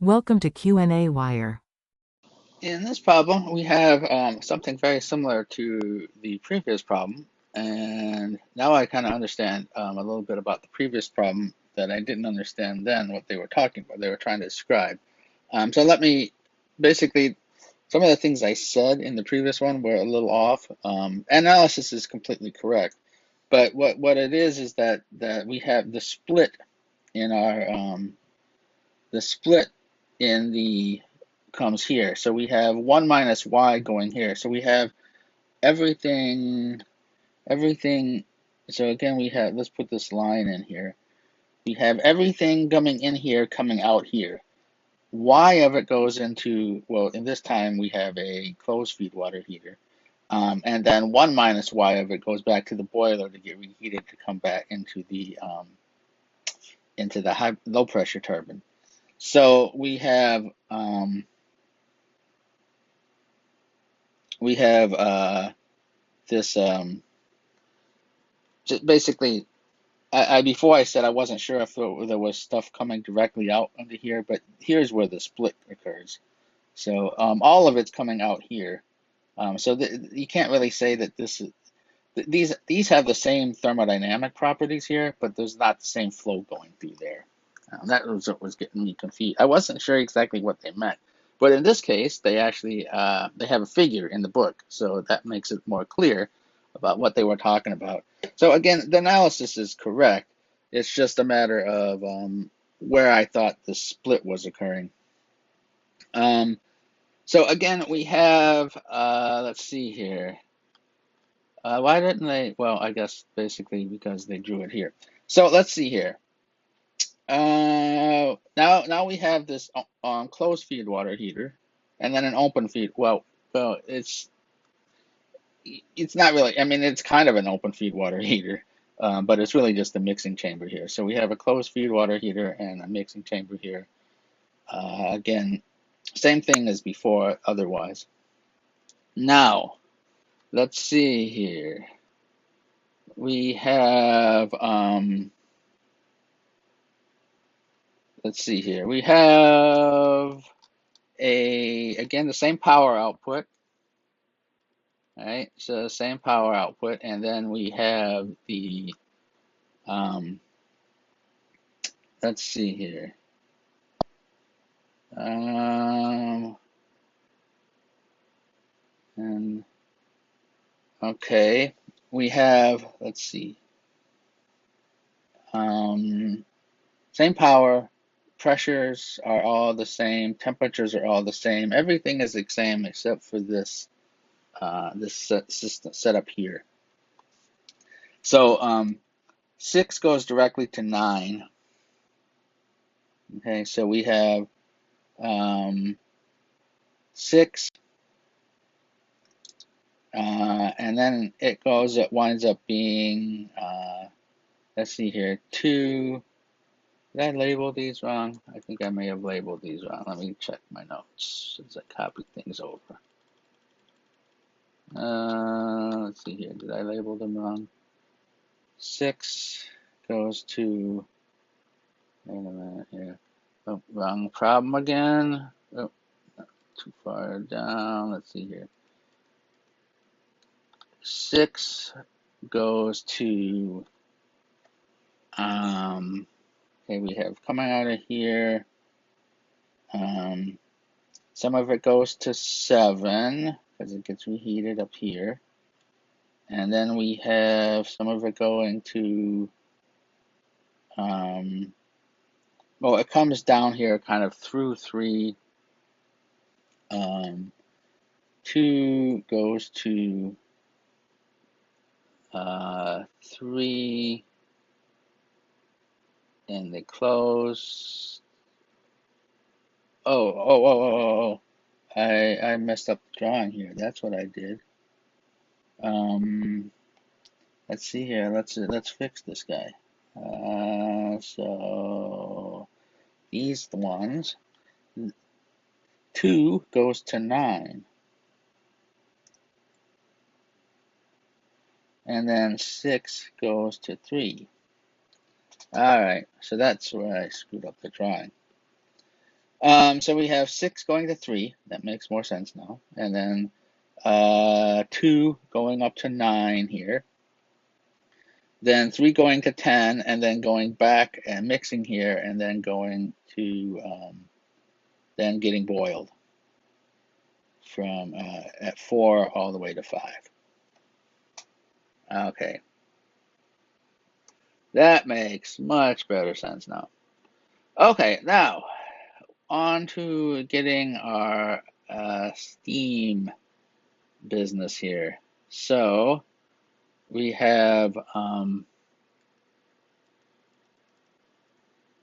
Welcome to qnawire. In this problem, we have something very similar to the previous problem, and now I kind of understand a little bit about the previous problem that I didn't understand then what they were talking about. They were trying to describe. So let me basically, some of the things I said in the previous one were a little off. Analysis is completely correct, but what it is that we have in our the split in the comes here. So we have 1 minus y going here. So we have everything, everything. So again, we have, let's put this line in here. We have everything coming in here, coming out here. Y of it goes into, well, in this time we have a closed feed water heater. And then 1 minus y of it goes back to the boiler to get reheated to come back into the high, low pressure turbine. So we have this basically I before I said I wasn't sure if there was stuff coming directly out under here, but here's where the split occurs. So all of it's coming out here. So you can't really say that these have the same thermodynamic properties here, but there's not the same flow going through there. That was what was getting me confused. I wasn't sure exactly what they meant, but in this case, they actually they have a figure in the book, so that makes it more clear about what they were talking about. So again, the analysis is correct. It's just a matter of where I thought the split was occurring. Um, so again, we have let's see here. Why didn't they? Well, I guess basically because they drew it here. So let's see here. Now we have this closed feed water heater, and then an open feed. Well, it's not really. I mean, it's kind of an open feed water heater, but it's really just a mixing chamber here. So we have a closed feed water heater and a mixing chamber here. Again, same thing as before. Otherwise, now let's see here. We have let's see here. We have again the same power output. All right, so same power output, and then we have the um, let's see here. Um, and okay, we have let's see. Um, Same power, pressures are all the same, temperatures are all the same. Everything is the same except for this system setup here. So 6 goes directly to 9. Okay, so we have 6, and then it winds up being, let's see here, 2. Did I label these wrong? I think I may have labeled these wrong. Let me check my notes as I copy things over. Let's see here. Did I label them wrong? 6 goes to, wait a minute here. Oh, wrong problem again. Oh, not too far down. Let's see here. 6 goes to, okay, we have coming out of here. Um, some of it goes to 7 because it gets reheated up here. And then we have some of it going to, well, it comes down here kind of through 3. 2 goes to 3, and they close. Oh. I messed up the drawing here. That's what I did. Um, let's see here. Let's fix this guy. So these ones. 2 goes to 9. And then 6 goes to 3. All right, so that's where I screwed up the drawing. So we have 6 going to 3. That makes more sense now. And then 2 going up to 9 here. Then 3 going to 10, and then going back and mixing here, and then going to then getting boiled from at 4 all the way to 5. Okay, that makes much better sense now. Okay, now on to getting our steam business here. So we have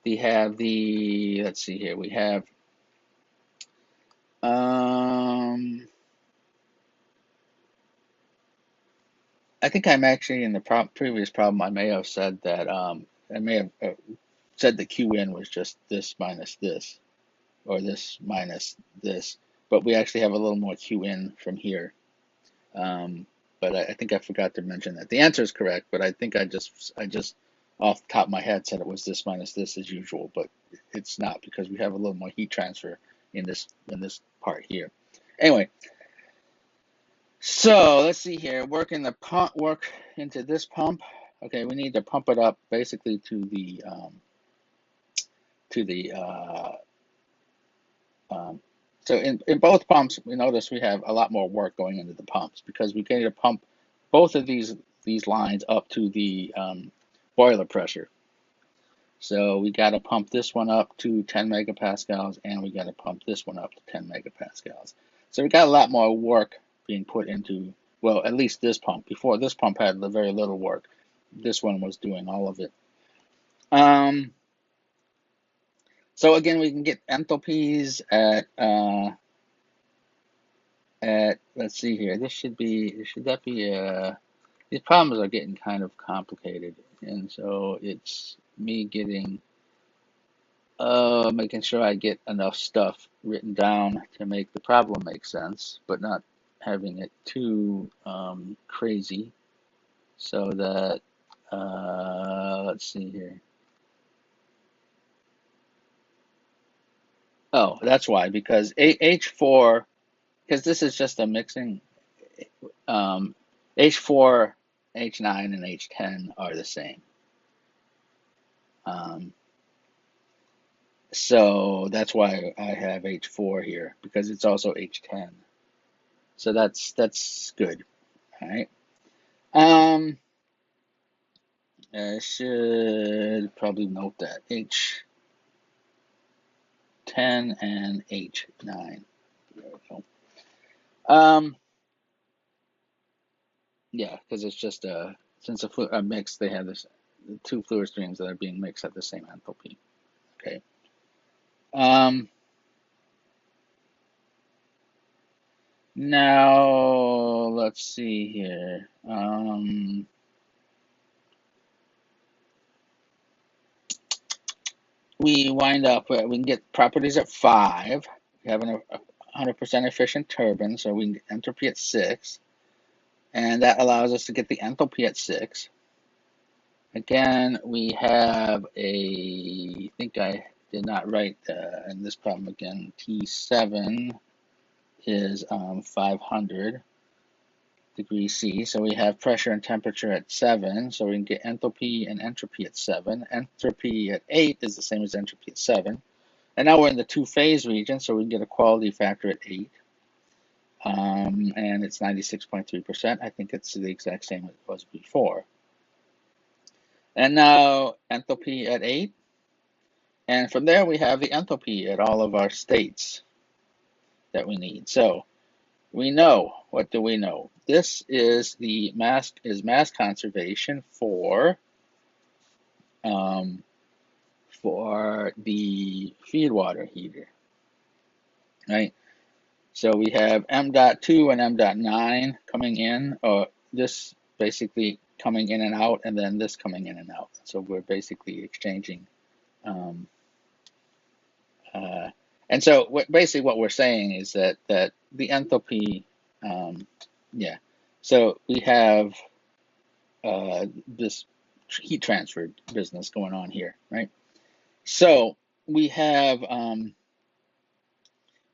let's see here, we have I think I'm actually in the previous problem. I may have said that I may have said the QN was just this minus this, or this minus this, but we actually have a little more QN from here. But I think I forgot to mention that. The answer is correct, but I think I just off the top of my head said it was this minus this as usual, but it's not, because we have a little more heat transfer in this part here. Anyway, so let's see here. Work into this pump. Okay, we need to pump it up basically to the so in both pumps, we notice we have a lot more work going into the pumps, because we need to pump both of these lines up to the boiler pressure. So we got to pump this one up to 10 megapascals, and we got to pump this one up to 10 megapascals. So we got a lot more work being put into, well, at least this pump. Before, this pump had very little work. This one was doing all of it. So again, we can get enthalpies at let's see here. Should that be these problems are getting kind of complicated, and so it's me getting making sure I get enough stuff written down to make the problem make sense, but not having it too crazy, so that let's see here. Oh, that's why, because H4, because this is just a mixing, H4, H9, and H10 are the same. So that's why I have H4 here, because it's also H10. So that's good. All right. I should probably note that H10 and H9. There we go. Yeah, because it's just since a mix, they have the 2 fluid streams that are being mixed at the same enthalpy. Okay. Now let's see here. We wind up, we can get properties at 5. We have a 100% efficient turbine, so we can get entropy at 6. And that allows us to get the enthalpy at 6. Again, we have I think I did not write in this problem again, T7 is 500 degrees C. So we have pressure and temperature at 7. So we can get enthalpy and entropy at 7. Entropy at 8 is the same as entropy at 7. And now we're in the 2-phase region, so we can get a quality factor at 8. And it's 96.3%. I think it's the exact same as it was before. And now enthalpy at 8. And from there we have the enthalpy at all of our states that we need. So we know, what do we know? This is the mass conservation for the feed water heater, right? So we have m.2 and m.9 coming in, or this basically coming in and out, and then this coming in and out. So we're basically exchanging. And so basically what we're saying is that the enthalpy, yeah. So we have this heat transfer business going on here, right? So we have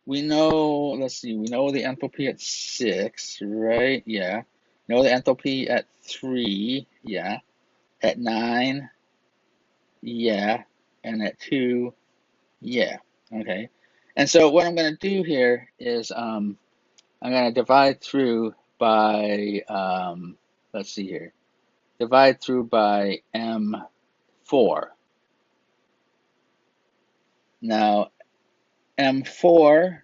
we know, let's see, we know the enthalpy at 6, right? Yeah. Know the enthalpy at 3, yeah. At 9, yeah. And at 2, yeah. Okay. And so what I'm going to do here is I'm going to divide through by, let's see here, divide through by M4. Now, M4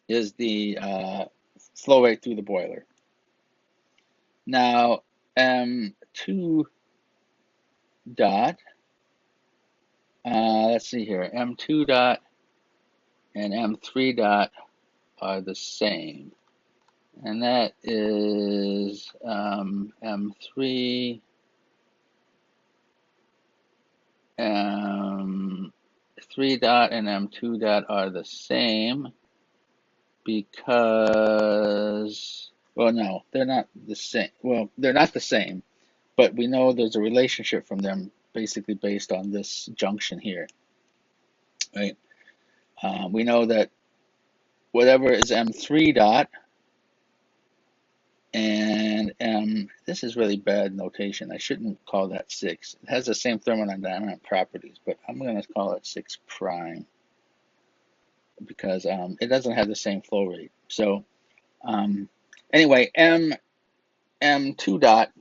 is the flow rate through the boiler. Now, M2 dot, let's see here, M2 dot and M3 dot are the same. And that is M3, M3 dot and M2 dot are the same because, well, no, they're not the same. Well, they're not the same, but we know there's a relationship from them basically based on this junction here, right? We know that whatever is M3 dot and this is really bad notation. I shouldn't call that 6. It has the same thermodynamic properties, but I'm going to call it 6 prime because it doesn't have the same flow rate. So anyway, M2 dot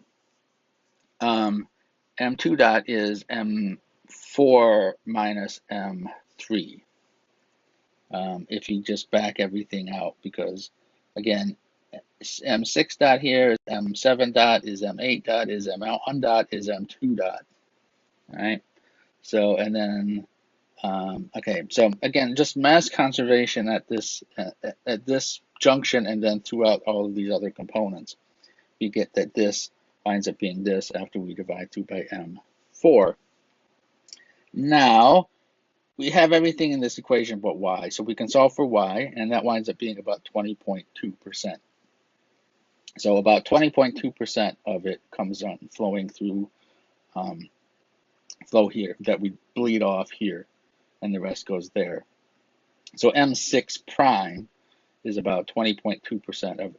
M2 dot is M4 minus M3 if you just back everything out, because again, M6 dot here is M7 dot is M8 dot is M1 dot is M2 dot. All right. So and then okay. So again, just mass conservation at this junction and then throughout all of these other components. You get that this winds up being this after we divide through by M4. Now we have everything in this equation but y, so we can solve for y, and that winds up being about 20.2%. So about 20.2% of it comes on flowing through flow here that we bleed off here, and the rest goes there. So M6 prime is about 20.2%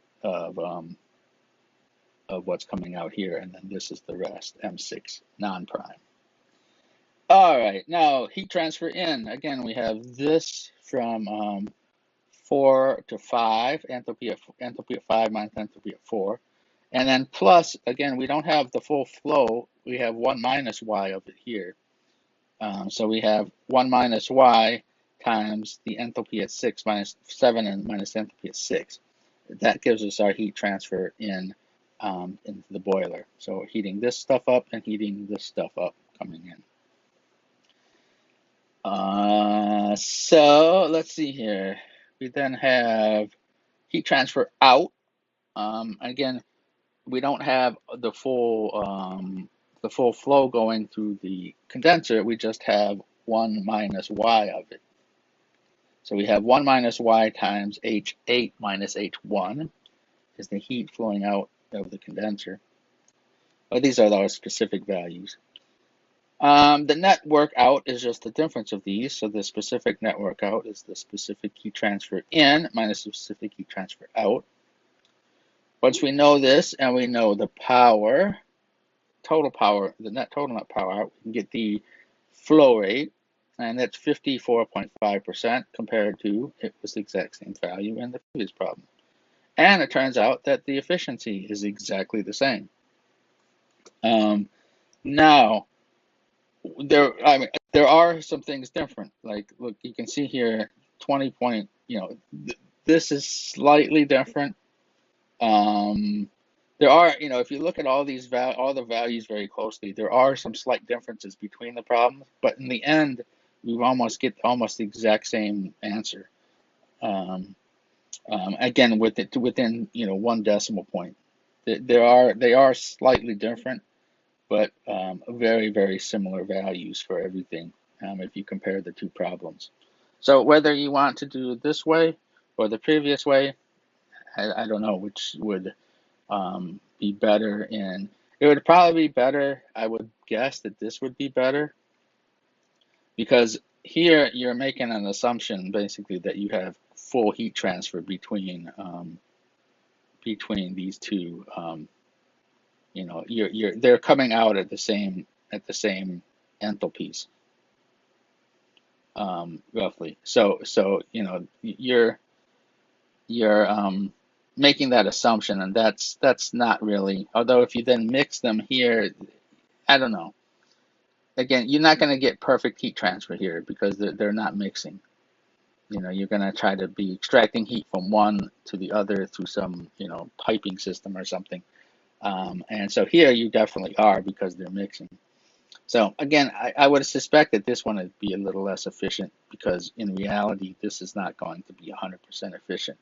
of what's coming out here, and then this is the rest, M6 non-prime. All right, now heat transfer in. Again, we have this from 4 to 5, enthalpy at 5 minus enthalpy at 4. And then plus, again, we don't have the full flow. We have 1 minus y of it here. So we have 1 minus y times the enthalpy at 6 minus 7 and minus enthalpy at 6. That gives us our heat transfer in into the boiler. So heating this stuff up and heating this stuff up coming in. So let's see here. We then have heat transfer out. Again, we don't have the full flow going through the condenser. We just have 1 minus y of it. So we have 1 minus y times H8 minus H1 is the heat flowing out of the condenser. But these are our specific values. The net work out is just the difference of these. So the specific net work out is the specific heat transfer in minus the specific heat transfer out. Once we know this and we know the power, total power, the net total net power out, we can get the flow rate, and that's 54.5% compared to, it was the exact same value in the previous problem. And it turns out that the efficiency is exactly the same. Now, there are some things different. Like, look, you can see here, 20 point, this is slightly different. There are, if you look at all the values very closely, there are some slight differences between the problems, but in the end, we get almost the exact same answer. Again, within 1 decimal point. They are slightly different, but very, very similar values for everything if you compare the two problems. So whether you want to do it this way or the previous way, I don't know which would be better. And it would probably be better, I would guess that this would be better, because here you're making an assumption basically that you have full heat transfer between these two. They're coming out at the same enthalpies, roughly. So you're making that assumption, and that's not really. Although if you then mix them here, I don't know. Again, you're not going to get perfect heat transfer here because they're not mixing. You're going to try to be extracting heat from one to the other through some, piping system or something. And so here you definitely are because they're mixing. So again, I would suspect that this one would be a little less efficient because in reality, this is not going to be 100% efficient.